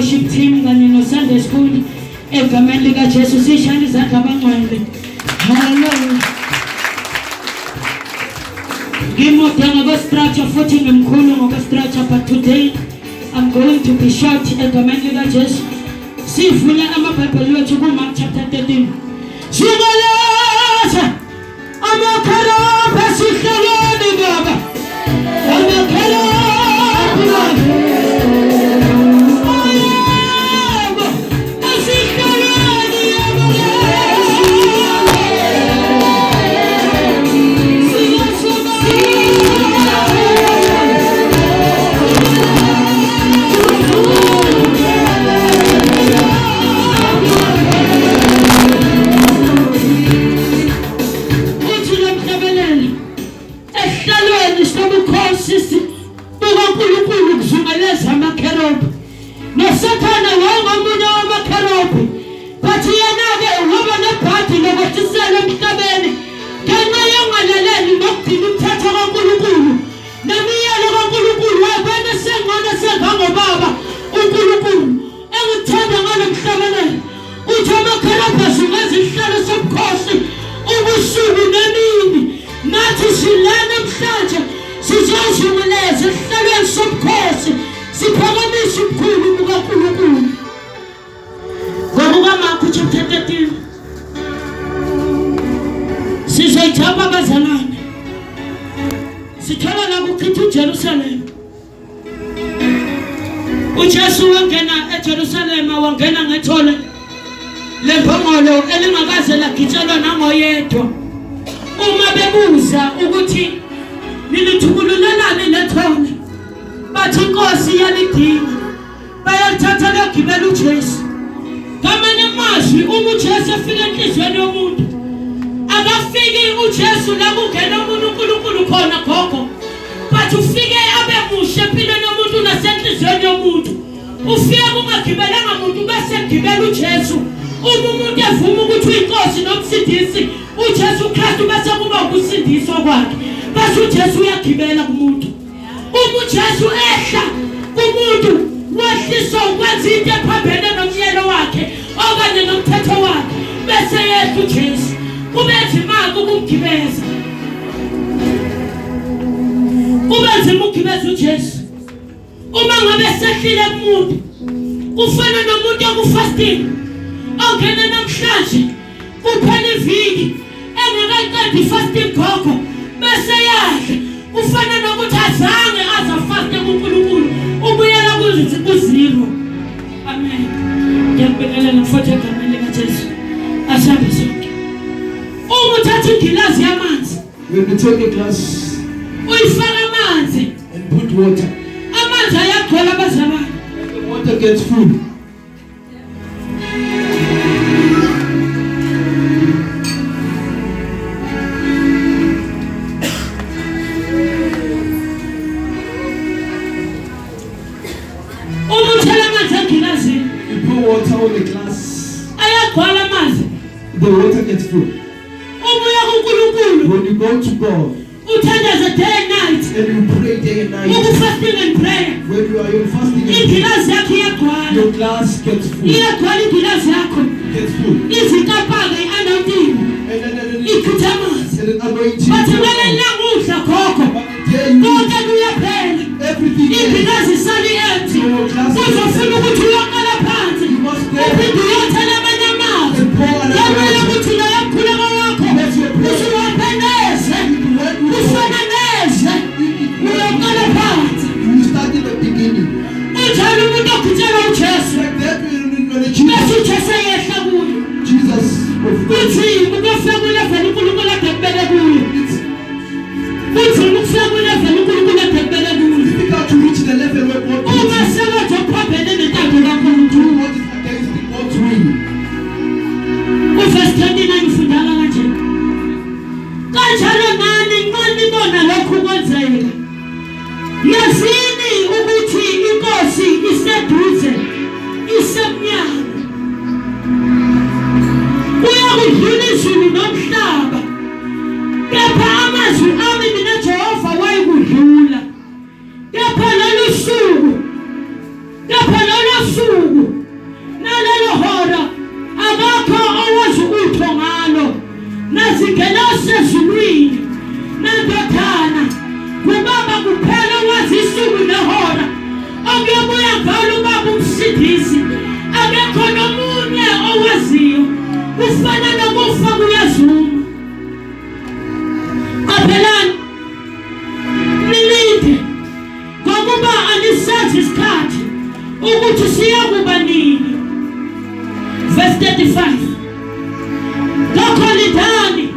worship team kanye no Sunday school egameni lika Jesu sishaya izandla abangcwele. Hallelujah. Ngimodana ngostructure futhi ngimkhulu ngostructure, but today I'm going to be short egameni lika Jesu. Sivula amabhayibheli wethu kuMark chapter 13. Sibalasa amakharabha sihleleni baba. uJesu wangena eJerusalem, wangena ngethole lempongolo elingakaze lagitshelwa nangoyedwa. Uma bebuza ukuthi nilithukululelani lethole, bathi inkosi yalidinga, bayalithatha logibela uJesu. Ngamanye amazwi uma uJesu efika enhlizweni yomuntu, akafiki uJesu la kungena umuntu uNkulunkulu khona gogo, but ufike abe muhle empilweni yomuntu nasenhlizweni yomuntu. Ufike kungagibelanga umuntu bese gibela uJesu. Uma umuntu evuma ukuthi uyinkosi nomsindisi uJesu Kristu bese kuba ukusindiswa kwakhe, bese uJesu uyagibela kumuntu. Uma uJesu ehla kumuntu wehliswa ukwenza into ephambene nomyelo wakhe okanye nomthetho wakhe, bese yethu uJesu kube nzima ukumgibeza. Kube nzima ukugibeza uJesu. Uma ngabe sehlile kumuntu kufana nomuntu okufasting, ongena namhlanje kuphela iviki engakaqedi fasting gogo bese yadla, ufana nokuthi azange azafaste kuNkulunkulu ubuyela kuzero. Amen. Ngiyabingelela mfowethu egameni likaJesu. Asabe sonke. Uma uthatha igilazi yamanzi, when you take a glass uyifaka amanzi and put water, amanzi ayagcwala bazalwane, the water gets full. You pour water on the glass, the water gets full. When you go to God, uthandaza day and night, and you pray day and night, fasting and prayer, when you are in fasting and prayer, igilazi yakho iyagcwala, your glass gets full. iyagcwala igilazi yakho, Gets full. izikapaka i-anointing, ikhutha amanzi. And an anointing. Bathi ngaleli udla gogo, konke kuyaphela, igilazi isali empty. Uzofuna ukuthi uyaqala phansi, uphinde uyothela amanye amanzi. Yamele ukuthi lo yamkhuleko wakho, usuwapheneze, ufananeze, uyaqala phansi. You start in the beginning. Unjalo umuntu okhuthelwa uJesu, Like that when bese uJesu eyehla kuyo. Jesus was Uthi ukufika kuleveli uNkulunkulu ade kubele kuyo. Uthi ukufika kuleveli uNkulunkulu ade kubele kuyo. difficult to reach the level where God Uma sewathi uphambene nentando kaNkulunkulu. what is against the God's will. Verse 29 ifundala kanje. Kanjalo nani nxa nibona lokhu kwenzeka. Yazini ukuthi inkosi iseduze, isemnyama. Uyakudlula izulu nomhlaba. Kepha amazwi ami mina Jehova wayikudlula. Kepha lolu suku nalelo hora akakho owazi utho ngalo. Nazingena sezulwini nandothana kubaba kuphela owazi isuku nehora okuyobuya ngalo ubaba umsindisi. Akekho nomunye owaziyo, kufana nokufa kuyazuma. Qaphelani nilinde ngokuba alisazi isikhathi ukuthi siyakuba nini. Verse 35. Ngakho lidani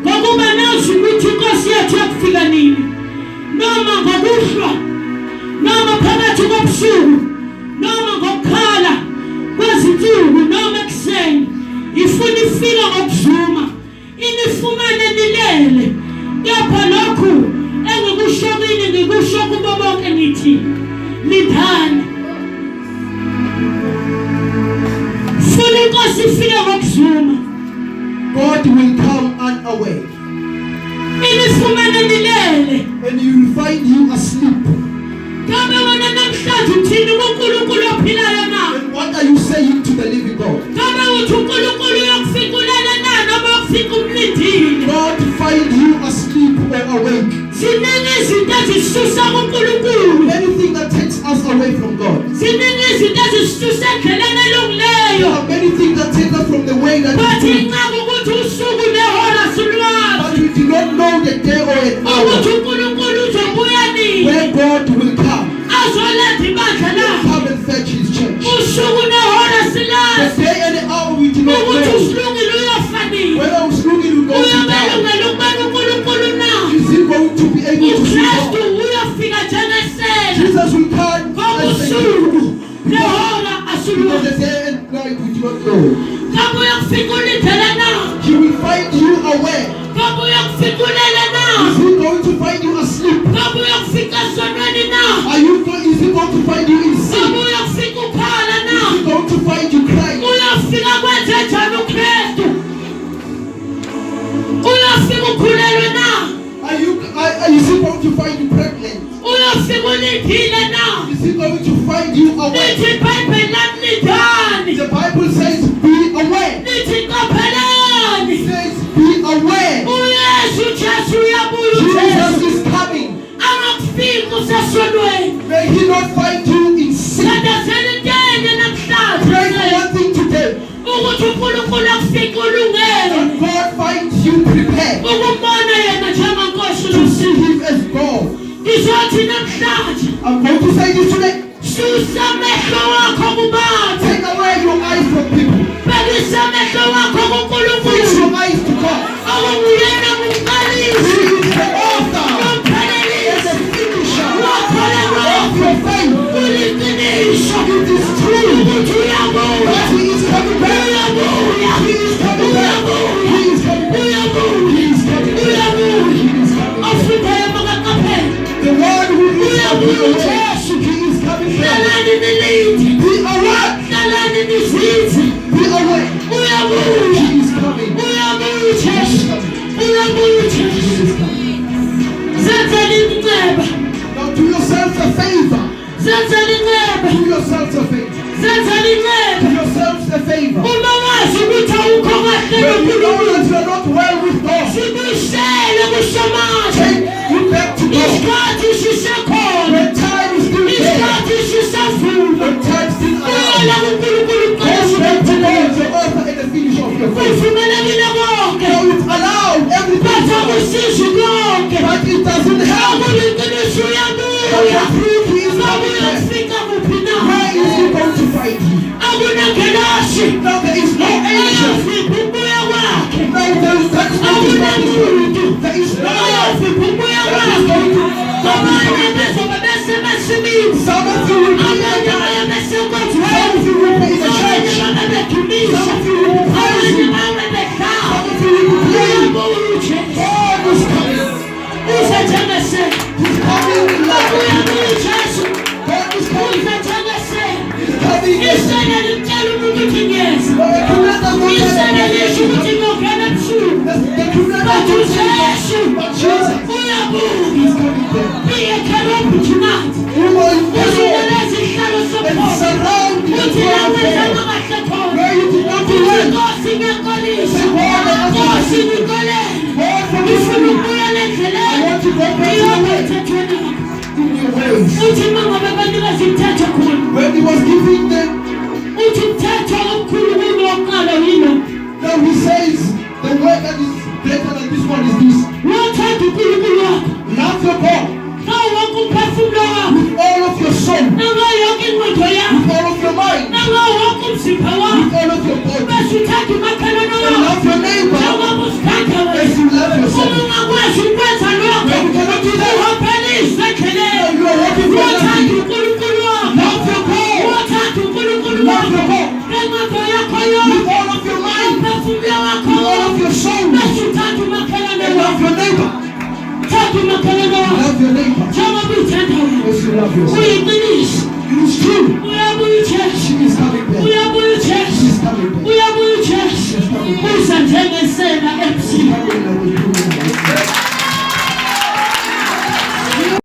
ngokuba nazi ukuthi inkosi yethu yakufika nini, noma ngokuhlwa, noma phakathi kobusuku, noma ngokukhala kwezinsuku, noma ekuseni. Ifuna ifika ngokuzuma, inifumane nilele. Kepha lokhu engikushokile ngikusho kubo bonke ngithi lidani. Funa inkosi ifike ngokuzuma, God will come unaware inifumane nilele. and you will find you asleep. Kabe wena namhlanje uthini kuNkulunkulu ophilayo na? And what are you saying to the living God? Kabe uthi uNkulunkulu uyakufikulela na noma uyakufika umlindile? God find you asleep or awake. Ziningi izinto ezisusa kuNkulunkulu. Anything that takes us away from God. Ziningi izinto ezisusa endleleni There elungileyo. are many things that take us from the way that Bathi we do. inqaba ukuthi usuku nehora silwazi. But we do not know the day or an Ukuthi hour uNkulunkulu uzobuya nini? where God will come. Azoletha ibandla lakhe. Come and fetch his church. Usuku nehora The silazi. day and the hour we do not Ukuthi know. usilungile uyofanile. Whether I was looking to go to die. Uyabelungela ukubana uNkulunkulu na. Is he going to be able to see uKristu God? uyafika njengesela. Jesus will come Ngobusuku nehora because asilwazi. the day and night we do not know. Kabe uyakufika ulindele na. He will find you aware. Kabe uyakufika ulele na. Is he going to find you asleep? Kabe uyakufika sonweni na. Is he going to find you in sin? Kabe uyakufika ukhala na. Is he going to find you crying? Uyafika kwenze njani uKristu? Uyafika ukhulelwe na. Is he going to find you pregnant? Uyafika ulindile na. Is he going to find you aware? Lithi iBhayibheli lami lidani. The Bible says be aware. Lithi qaphelani. It says be aware. uYesu Jesu uyabuya Jesus uJesu. is coming. Angakufika usesonweni. May he not find you in sin. Thandazela intenge Pray for namhlanje. one thing today. Ukuthi uNkulunkulu akufike ulungele. That God finds you prepared Ukumbona yena njengenkosi to see nomsindisi. him as God. Ngizothi namhlanje I'm going to say this today. susa amehlo wakho kubantu. Take away your eyes from people. Bhekisa amehlo wakho Fix kuNkulunkulu. your eyes to God. Awuyena He umqalisi. is the author and Umphelelisi. the finisher Wakholelwa of your faith. uliqiniso. It is true Ukuthi uyabuya. that he is coming back. Uyabuya. He is coming back. He is coming back. Uyabuya. He is coming back. Uyabuya. He is coming back. Afrikayo makaqaphela. The one who is coming Uyabuya away. uJesu. He is coming back. Hlalani nilinde. Be aware. Hlalani nizinze. Be aware. Uyabuya. He is coming. Uyabuya uJesu. Uyabuya. Do yourselves a favor. uma wazi ukuthi awukho kahle When you know noNkulunkulu that you are not well with God, sibuyisele kuSamariya take you back to God. isikhathi sisekhona When time is still there, isikhathi sisavuma when time still buyela allows, kuNkulunkulu go back to God, uqala the author and the finisher of your faith. uvumelekile konke So it's allowed everything, batha kusizi konke but it doesn't help. akuliqiniso But uyabuya the truth is ngabe coming back. uyafika kuphi na Where is he going to find you? akunakhelasi Now there is no angel. ayafika ubuya kwakhe Now there is that is going to find you. There is no one ayafika ubuya that is kwakhe going to abanye bezobe besemasimini Some of you will be in abanye the baye Some besenkonzweni of you will be in the abanye church. babe bedumisa Some of you will be abanye praising. babe behlala Some of you will be playing. uyabuya ujesu God is coming. uzethengesela He's coming in love. uyabuya ujesu God is coming. uzethengesela He's coming. isele limtshela umuntu ukuthi ngiyeza The creator will isele lisho tell ukuthi you. ngiyongena ebusuku The creator bathi will tell you. ujesu But Jesus uyabuya is coming there. be ekerobhi tonight You will go usulele izihlalo and sokhola surround the uthi la throne wenzanga there. kahle khona Where you did not do uthi well. nkosi ngiyaxolisa God, nkosi ngikolele God forgive ngifuna me. ukubuyela I endleleni want to go back to the ngiyopha way. emthethweni wakho In your ways. uthi uma ngabe banikeza umthetho khona When he was giving them, uthi umthetho omkhulu kuno wokuqala yilo now he says, the word that is better than this one is this. wothanda unkulunkulu wakho Love your God ngawo wonke umphefumulo wakho with all of your soul, nangayo yonke ingqondo yakho with all of your mind, nangawo wonke umzimba wakho with all of your body. bese uthanda umakhelwane And wakho love your neighbor njengoba uzithanda as wena you love uma yourself. ungakwazi ukwenza lokho When you cannot do that, uhophela izwi now endleleni you are walking for wothanda nothing. unkulunkulu wakho Love your God. wothanda unkulunkulu Love your wakho God. ngengqondo yakho With yonke all of your mind, umphefumulo wakho with all of your soul, bese uthanda umakhelwane and love wakho your neighbor. thanda umakhelwane wakho Love your neighbor njengoba uyithanda wena as you love yourself. uyiqiniso It is true. uyabuya ujesu She is coming back. uyabuya ujesu She is coming back.